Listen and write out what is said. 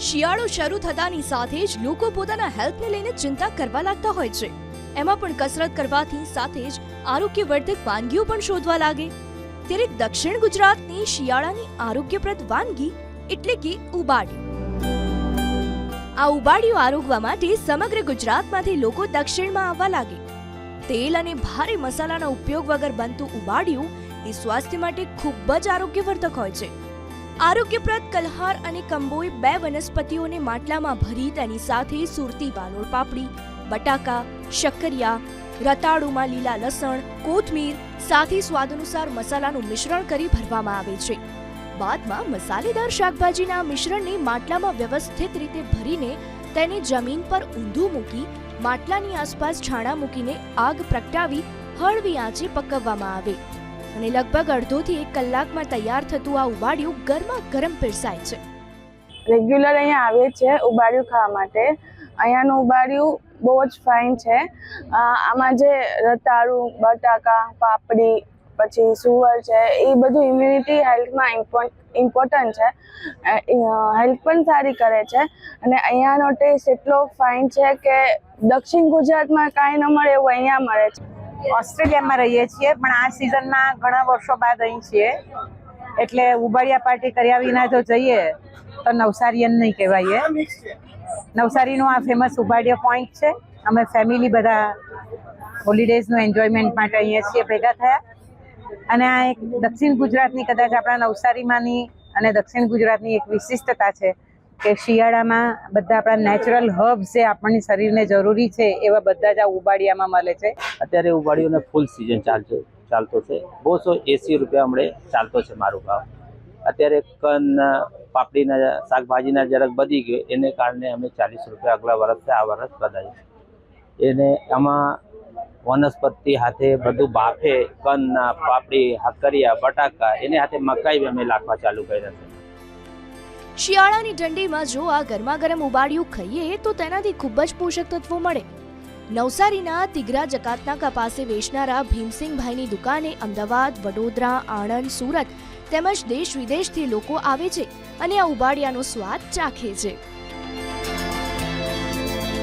શિયાળો શરૂ થતાની સાથે જ લોકો પોતાના હેલ્થને લઈને ચિંતા કરવા લાગતા હોય છે. એમાં પણ કસરત કરવાથી સાથે જ આરોગ્યવર્ધક વાનગીઓ પણ શોધવા લાગે. ત્યારે દક્ષિણ ગુજરાતની શિયાળાની આરોગ્યપ્રદ વાનગી એટલે કે ઉબાડિયું. આ ઉબાડિયું આરોગવા માટે સમગ્ર ગુજરાતમાંથી લોકો દક્ષિણમાં આવવા લાગે. તેલ અને ભારે મસાલાના ઉપયોગ વગર બનતું ઉબાડિયું એ સ્વાસ્થ્ય માટે ખૂબ જ આરોગ્યવર્ધક હોય છે. આરોગ્યપ્રદ કલહાર અને કંબોઈ બે વનસ્પતિઓને માટલામાં ભરી તેની સાથે સુરતી વાલોળ પાપડી, બટાકા, શક્કરિયા, રતાળુમાં લીલા લસણ, કોથમીર સાથે સ્વાદ અનુસાર મસાલાનું મિશ્રણ કરી ભરવામાં આવે છે. બાદમાં મસાલેદાર શાકભાજીના મિશ્રણને માટલામાં વ્યવસ્થિત રીતે ભરીને તેને જમીન પર ઊંધું મૂકી માટલાની આસપાસ છાણા મૂકીને આગ પ્રગટાવી હળવી આંચે પકવવામાં આવે અને લગભગ અડધોથી 1 કલાકમાં તૈયાર થતું આ ઉબાડિયું ગરમા ગરમ પીરસાય છે. રેગ્યુલર અહીંયા આવે છે ઉબાડિયું ખાવા માટે. અહીંયાનું ઉબાડિયું બહુ જ ફાઇન છે. આમાં જે રતાળું, બટાકા, પાપડી, પછી સુવર છે, એ બધું ઇમ્યુનિટી હેલ્થમાં ઇમ્પોર્ટન્ટ છે. હેલ્થ પણ સારી કરે છે અને અહીંયાનો ટેસ્ટ એટલો ફાઇન છે કે દક્ષિણ ગુજરાતમાં કાંઈ ન મળે એવું અહીંયા મળે છે. ઓસ્ટ્રેલિયામાં રહીએ છીએ પણ આ સિઝનમાં ઘણા વર્ષો બાદ અહીં છીએ એટલે ઉબાડિયા પાર્ટી કર્યા વિના જો જઈએ તો નવસારીયન નહીં કહેવાય. નવસારીનું આ ફેમસ ઉબાડિયા પોઈન્ટ છે. અમે ફેમિલી બધા હોલિડેઝનું એન્જોયમેન્ટ માટે અહીંયા છીએ ભેગા થયા અને આ એક દક્ષિણ ગુજરાતની કદાચ આપણા નવસારીમાંની અને દક્ષિણ ગુજરાતની એક વિશિષ્ટતા છે કે શિયાળામાં બધા આપણા નેચરલ હર્બ્સ જે આપણને શરીરને જરૂરી છે એવા બધા જ આ ઉબાડિયામાં મળે છે. અત્યારે ઉબાડિયોને ફૂલ સિઝન ચાલતો છે. 280 રૂપિયા હમણે ચાલતો છે મારો ભાવ. અત્યારે કન પાપડીના શાકભાજીના જરાક વધી ગયો એને કારણે અમે 40 રૂપિયા આગલા વર્ષથી આ વર્ષ બધાય. એને આમાં વનસ્પતિ હાથે બધું બાફે, કનના પાપડી, હકરિયા, બટાકા એને હાથે મકાઈ અમે નાખવા ચાલુ કર્યા છે. શિયાળાની ઠંડીમાં જો આ ગરમા ગરમ ઉબાડિયું ખાઈએ તો તેનાથી ખૂબ જ પોષક તત્વો મળે. નવસારીના તિગરા જકાતનાકા પાસે વેચનારા ભીમસિંહભાઈની દુકાને અમદાવાદ, વડોદરા, આણંદ, સુરત તેમજ દેશ વિદેશથી લોકો આવે છે અને આ ઉબાડિયાનો સ્વાદ ચાખે છે.